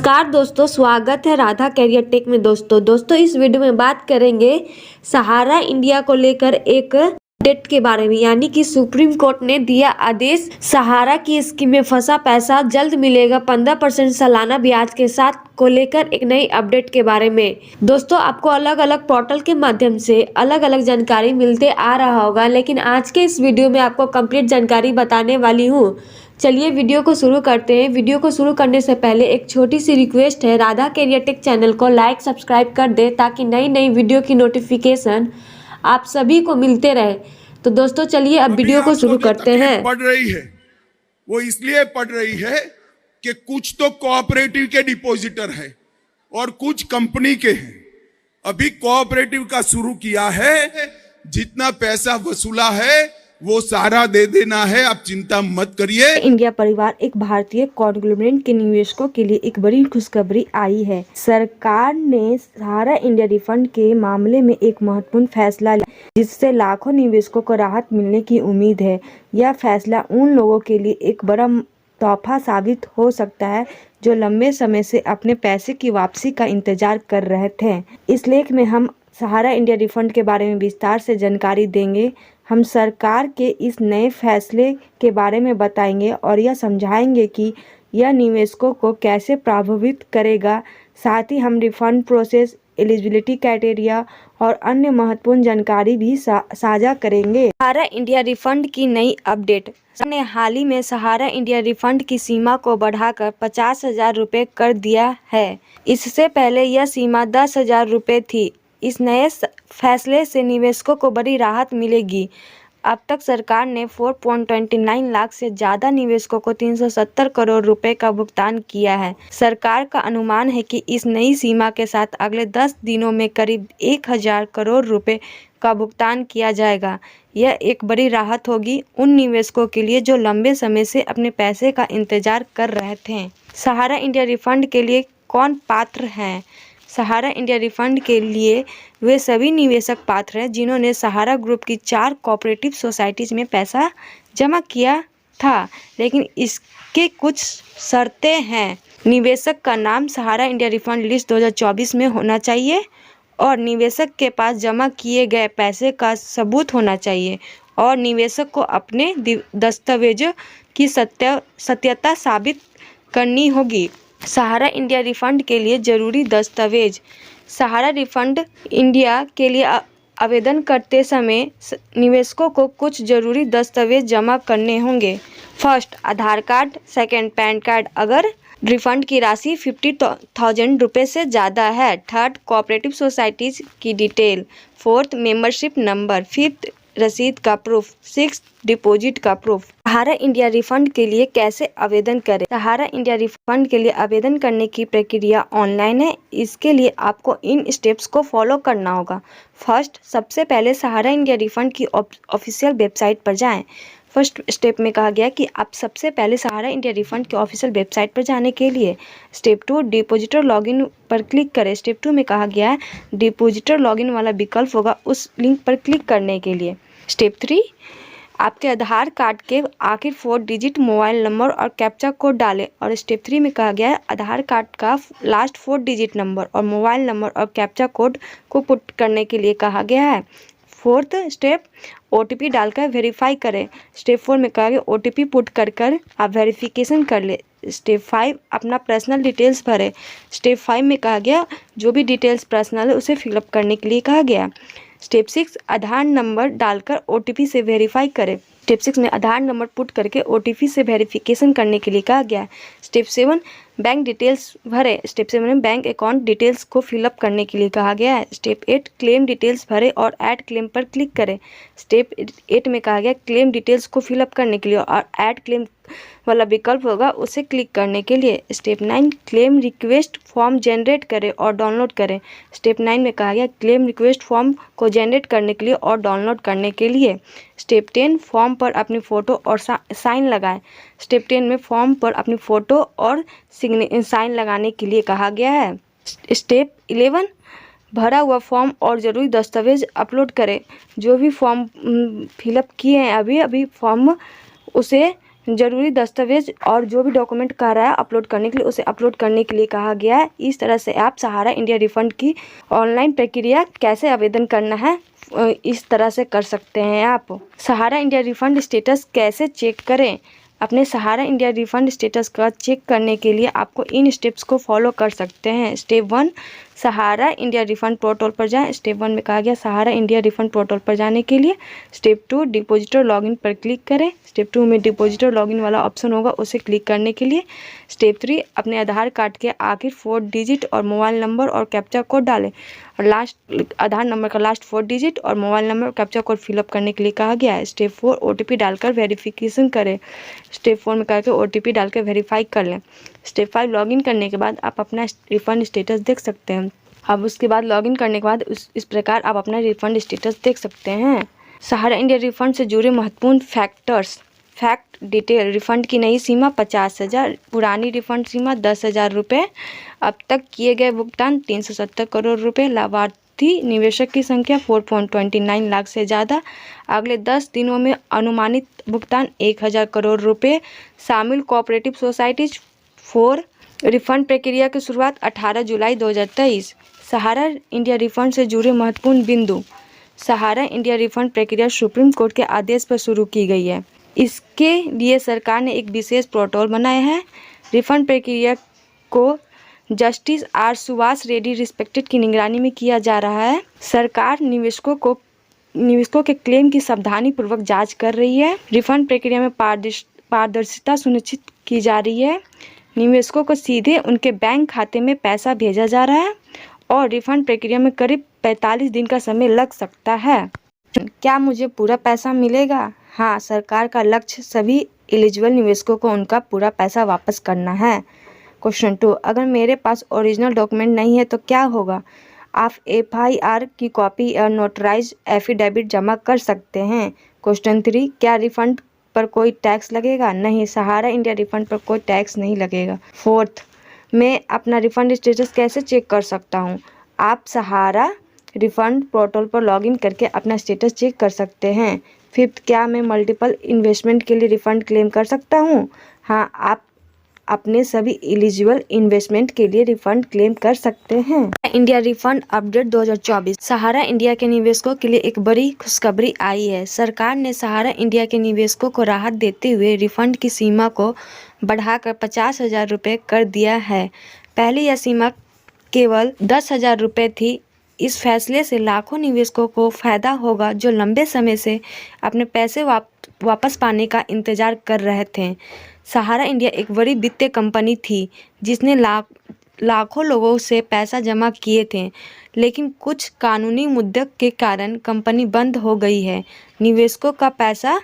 नमस्कार दोस्तों, स्वागत है राधा कैरियर टेक में। दोस्तों इस वीडियो में बात करेंगे सहारा इंडिया को लेकर एक अपडेट के बारे में। यानी कि सुप्रीम कोर्ट ने दिया आदेश, सहारा की स्कीम में फंसा पैसा जल्द मिलेगा 15% सालाना ब्याज के साथ को लेकर एक नई अपडेट के बारे में। दोस्तों आपको अलग अलग पोर्टल के माध्यम से अलग अलग जानकारी मिलते आ रहा होगा, लेकिन आज के इस वीडियो में आपको कंप्लीट जानकारी बताने वाली हूँ। चलिए वीडियो को शुरू करते हैं। वीडियो को शुरू करने से पहले एक छोटी सी रिक्वेस्ट है, राधा कैरियर टेक चैनल को लाइक सब्सक्राइब कर दे ताकि नई नई वीडियो की नोटिफिकेशन आप सभी को मिलते रहे। तो दोस्तों चलिए अब वीडियो को शुरू करते हैं। पढ़ रही है वो इसलिए पढ़ रही है कि कुछ तो कोऑपरेटिव के डिपॉजिटर है और कुछ कंपनी के हैं। अभी कोऑपरेटिव का शुरू किया है, जितना पैसा वसूला है वो सारा दे देना है, आप चिंता मत करिए। इंडिया परिवार एक भारतीय कॉन्ग्लोमरेट के निवेशकों के लिए एक बड़ी खुशखबरी आई है। सरकार ने सहारा इंडिया रिफंड के मामले में एक महत्वपूर्ण फैसला लिया, जिससे लाखों निवेशकों को राहत मिलने की उम्मीद है। यह फैसला उन लोगों के लिए एक बड़ा तोहफा साबित हो सकता है जो लंबे समय से अपने पैसे की वापसी का इंतजार कर रहे थे। इस लेख में हम सहारा इंडिया रिफंड के बारे में विस्तार से जानकारी देंगे। हम सरकार के इस नए फैसले के बारे में बताएंगे और यह समझाएंगे कि यह निवेशकों को कैसे प्रभावित करेगा। साथ ही हम रिफंड प्रोसेस, एलिजिबिलिटी क्राइटेरिया और अन्य महत्वपूर्ण जानकारी भी साझा करेंगे। सहारा इंडिया रिफंड की नई अपडेट। ने हाल ही में सहारा इंडिया रिफंड की सीमा को बढ़ाकर 50,000 रुपये कर दिया है। इससे पहले यह सीमा 10,000 रुपये थी। इस नए फैसले से निवेशकों को बड़ी राहत मिलेगी। अब तक सरकार ने 4.29 लाख से ज़्यादा निवेशकों को 370 करोड़ रुपए का भुगतान किया है। सरकार का अनुमान है कि इस नई सीमा के साथ अगले 10 दिनों में करीब 1,000 करोड़ रुपए का भुगतान किया जाएगा। यह एक बड़ी राहत होगी उन निवेशकों के लिए जो लंबे समय से अपने पैसे का इंतजार कर रहे थे। सहारा इंडिया रिफंड के लिए कौन पात्र हैं? सहारा इंडिया रिफंड के लिए वे सभी निवेशक पात्र हैं जिन्होंने सहारा ग्रुप की 4 कोऑपरेटिव सोसाइटीज़ में पैसा जमा किया था, लेकिन इसके कुछ शर्तें हैं। निवेशक का नाम सहारा इंडिया रिफंड लिस्ट 2024 में होना चाहिए और निवेशक के पास जमा किए गए पैसे का सबूत होना चाहिए और निवेशक को अपने दस्तावेजों की सत्यता साबित करनी होगी। सहारा इंडिया रिफंड के लिए ज़रूरी दस्तावेज। सहारा रिफंड इंडिया के लिए आवेदन करते समय निवेशकों को कुछ ज़रूरी दस्तावेज जमा करने होंगे। फर्स्ट, आधार कार्ड। सेकंड, पैन कार्ड अगर रिफंड की राशि 50,000 रुपये से ज़्यादा है। थर्ड, कोऑपरेटिव सोसाइटीज़ की detail. Fourth, membership number. Fifth, रसीद का प्रूफ। सिक्स, डिपॉजिट का प्रूफ। सहारा इंडिया रिफंड के लिए कैसे आवेदन करें? सहारा इंडिया रिफंड के लिए आवेदन करने की प्रक्रिया ऑनलाइन है। इसके लिए आपको इन स्टेप्स को फॉलो करना होगा। फर्स्ट, सबसे पहले सहारा इंडिया रिफंड की ऑफिशियल वेबसाइट पर जाएं। फर्स्ट स्टेप में कहा गया कि आप सबसे पहले सहारा इंडिया रिफंड की ऑफिशियल वेबसाइट पर जाने के लिए स्टेप 2, डिपॉजिटर लॉगिन पर क्लिक करें। स्टेप 2 में कहा गया है डिपॉजिटर लॉगिन वाला विकल्प होगा, उस लिंक पर क्लिक करने के लिए। स्टेप 3, आपके आधार कार्ड के आखिर 4 डिजिट मोबाइल नंबर और कैप्चा कोड डालें। और स्टेप 3 में कहा गया है आधार कार्ड का लास्ट 4 डिजिट नंबर और मोबाइल नंबर और कैप्चा कोड को पुट करने के लिए कहा गया है। फोर्थ स्टेप, OTP डालकर वेरीफाई करें। स्टेप 4 में कहा गया OTP पुट कर आप वेरिफिकेशन कर ले। स्टेप 5, अपना पर्सनल डिटेल्स भरें। स्टेप 5 में कहा गया जो भी डिटेल्स पर्सनल है उसे फिलअप करने के लिए कहा गया। स्टेप 6, आधार नंबर डालकर OTP से वेरीफाई करें। स्टेप 6 में आधार नंबर पुट करके OTP से वेरिफिकेशन करने के लिए कहा गया है। स्टेप 7, बैंक डिटेल्स भरें। स्टेप 7 में बैंक अकाउंट डिटेल्स को फिलअप करने के लिए कहा गया है। स्टेप 8, क्लेम डिटेल्स भरें और ऐड क्लेम पर क्लिक करें। स्टेप 8 में कहा गया क्लेम डिटेल्स को फिलअप करने के लिए और ऐड क्लेम वाला विकल्प होगा उसे क्लिक करने के लिए। Step 9, claim request form generate करें और डाउनलोड करें। स्टेप 9 में कहा गया क्लेम रिक्वेस्ट फॉर्म को जनरेट करने के लिए और डाउनलोड करने के लिए। स्टेप 10, फॉर्म पर अपनी फ़ोटो और साइन लगाएं। स्टेप 10 में फॉर्म पर अपनी फ़ोटो और साइन लगाने के लिए कहा गया है। स्टेप 11, भरा हुआ फॉर्म और ज़रूरी दस्तावेज अपलोड करें। जो भी फॉर्म फिलअप किए हैं अभी फॉर्म उसे जरूरी दस्तावेज और जो भी डॉक्यूमेंट कह रहा है अपलोड करने के लिए, उसे अपलोड करने के लिए कहा गया है। इस तरह से आप सहारा इंडिया रिफंड की ऑनलाइन प्रक्रिया कैसे आवेदन करना है इस तरह से कर सकते हैं आप। सहारा इंडिया रिफंड स्टेटस कैसे चेक करें? अपने सहारा इंडिया रिफंड स्टेटस का चेक करने के लिए आपको इन स्टेप्स को फॉलो कर सकते हैं। स्टेप 1, सहारा इंडिया रिफंड पोर्टल पर जाएं। स्टेप 1 में कहा गया सहारा इंडिया रिफंड पोर्टल पर जाने के लिए। स्टेप 2, डिपॉजिटर लॉगिन पर क्लिक करें। स्टेप 2 में डिपॉजिटर लॉगिन वाला ऑप्शन होगा, उसे क्लिक करने के लिए। स्टेप 3, अपने आधार कार्ड के आखिर 4 डिजिट और मोबाइल नंबर और कैप्चा कोड डालें और आधार नंबर का लास्ट 4 डिजिट और मोबाइल नंबर और कैप्चा कोड फिलअप करने के लिए कहा गया है। स्टेप 4, OTP डालकर वेरिफिकेशन करें। स्टेप 4 में करके OTP डालकर वेरीफाई कर लें। स्टेप 5, लॉगिन करने के बाद आप अपना रिफंड स्टेटस देख सकते हैं। अब उसके बाद लॉगिन करने के बाद इस प्रकार आप अपना रिफंड स्टेटस देख सकते हैं। सहारा इंडिया रिफंड से जुड़े महत्वपूर्ण फैक्ट डिटेल। रिफंड की नई सीमा 50,000, पुरानी रिफंड सीमा 10,000 रुपये। अब तक किए गए भुगतान 370 करोड़ रुपये। लाभार्थी निवेशक की संख्या 4.29 लाख से ज़्यादा। अगले 10 दिनों में अनुमानित भुगतान 1,000 करोड़ रुपये। शामिल कोऑपरेटिव सोसाइटीज 4। रिफंड प्रक्रिया की शुरुआत 18 जुलाई 2023। सहारा इंडिया रिफंड से जुड़े महत्वपूर्ण बिंदु। सहारा इंडिया रिफंड प्रक्रिया सुप्रीम कोर्ट के आदेश पर शुरू की गई है। इसके लिए सरकार ने एक विशेष प्रोटोकॉल बनाया है। रिफंड प्रक्रिया को justice R Subhash Reddy respected की निगरानी में किया जा रहा है। सरकार निवेशकों के क्लेम की सावधानीपूर्वक जांच कर रही है। रिफंड प्रक्रिया में पारदर्शिता सुनिश्चित की जा रही है। निवेशकों को सीधे उनके बैंक खाते में पैसा भेजा जा रहा है और रिफंड प्रक्रिया में करीब 45 दिन का समय लग सकता है। क्या मुझे पूरा पैसा मिलेगा? हाँ, सरकार का लक्ष्य सभी एलिजिबल निवेशकों को उनका पूरा पैसा वापस करना है। क्वेश्चन 2, अगर मेरे पास ओरिजिनल डॉक्यूमेंट नहीं है तो क्या होगा? आप FIR की कॉपी या नोटराइज एफिडेविट जमा कर सकते हैं। क्वेश्चन 3, क्या रिफंड पर कोई टैक्स लगेगा? नहीं, सहारा इंडिया रिफंड पर कोई टैक्स नहीं लगेगा। 4th, मैं अपना रिफंड स्टेटस कैसे चेक कर सकता हूँ? आप सहारा रिफंड पोर्टल पर लॉगिन करके अपना स्टेटस चेक कर सकते हैं। 5th, क्या मैं मल्टीपल इन्वेस्टमेंट के लिए रिफंड क्लेम कर सकता हूँ? हाँ, आप अपने सभी एलिजिबल इन्वेस्टमेंट के लिए रिफंड क्लेम कर सकते हैं। India refund update 2024। सहारा इंडिया के निवेशकों के लिए एक बड़ी खुशखबरी आई है। सरकार ने सहारा इंडिया के निवेशकों को राहत देते हुए रिफंड की सीमा को बढ़ाकर 50,000 रुपये कर दिया है। पहले यह सीमा केवल 10,000 रुपये थी। इस फैसले से लाखों निवेशकों को फायदा होगा जो लंबे समय से अपने पैसे वापस पाने का इंतजार कर रहे थे। सहारा इंडिया एक बड़ी वित्तीय कंपनी थी जिसने लाखों लोगों से पैसा जमा किए थे, लेकिन कुछ कानूनी मुद्दों के कारण कंपनी बंद हो गई है। निवेशकों का पैसा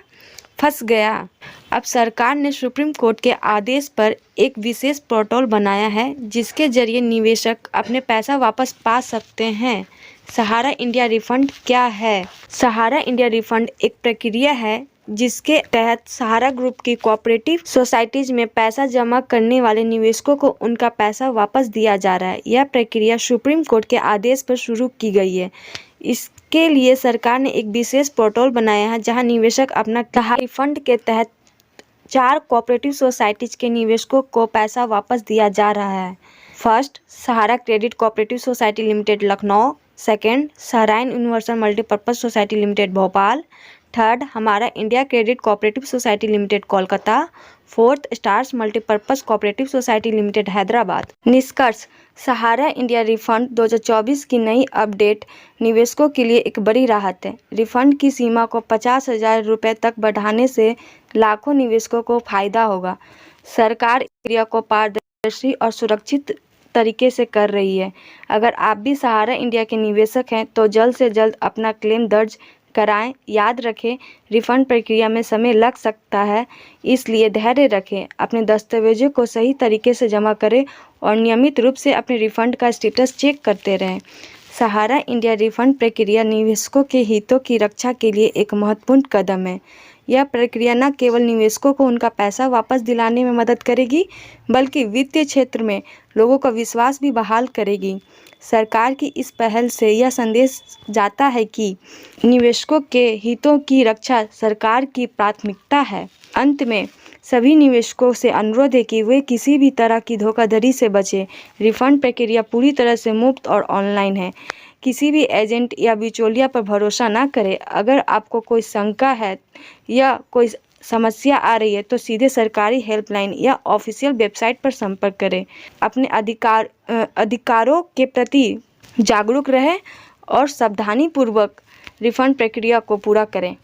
फंस गया। अब सरकार ने सुप्रीम कोर्ट के आदेश पर एक विशेष पोर्टल बनाया है जिसके जरिए निवेशक अपने पैसा वापस पा सकते हैं। सहारा इंडिया रिफंड क्या है? सहारा इंडिया रिफंड एक प्रक्रिया है जिसके तहत सहारा ग्रुप की कोऑपरेटिव सोसाइटीज में पैसा जमा करने वाले निवेशकों को उनका पैसा वापस दिया जा रहा है। यह प्रक्रिया सुप्रीम कोर्ट के आदेश पर शुरू की गई है। इसके लिए सरकार ने एक विशेष पोर्टल बनाया है जहां निवेशक अपना रिफंड के तहत 4 कोऑपरेटिव सोसाइटीज के निवेशकों को पैसा वापस दिया जा रहा है। First, Sahara credit cooperative society limited Lucknow. Second, Saharayan universal multipurpose society limited Bhopal. Third, Hamara India credit cooperative society limited Kolkata. 4th, stars multipurpose cooperative society limited Hyderabad. निष्कर्ष, सहारा इंडिया रिफंड 2024 की नई अपडेट निवेशकों के लिए एक बड़ी राहत है। रिफंड की सीमा को 50,000 रुपये तक बढ़ाने से लाखों निवेशकों को फायदा होगा। सरकार प्रक्रिया को पारदर्शी और सुरक्षित तरीके से कर रही है। अगर आप भी सहारा इंडिया के निवेशक हैं तो जल्द से जल्द अपना क्लेम दर्ज कराएं। याद रखें, रिफंड प्रक्रिया में समय लग सकता है, इसलिए धैर्य रखें, अपने दस्तावेजों को सही तरीके से जमा करें और नियमित रूप से अपने रिफंड का स्टेटस चेक करते रहें। सहारा इंडिया रिफंड प्रक्रिया निवेशकों के हितों की रक्षा के लिए एक महत्वपूर्ण कदम है। यह प्रक्रिया न केवल निवेशकों को उनका पैसा वापस दिलाने में मदद करेगी, बल्कि वित्तीय क्षेत्र में लोगों का विश्वास भी बहाल करेगी। सरकार की इस पहल से यह संदेश जाता है कि निवेशकों के हितों की रक्षा सरकार की प्राथमिकता है। अंत में, सभी निवेशकों से अनुरोध है कि वे किसी भी तरह की धोखाधड़ी से बचें। रिफंड प्रक्रिया पूरी तरह से मुफ्त और ऑनलाइन है। किसी भी एजेंट या बिचौलिया पर भरोसा ना करें। अगर आपको कोई शंका है या कोई समस्या आ रही है तो सीधे सरकारी हेल्पलाइन या ऑफिशियल वेबसाइट पर संपर्क करें। अपने अधिकारों के प्रति जागरूक रहें और सावधानीपूर्वक रिफंड प्रक्रिया को पूरा करें।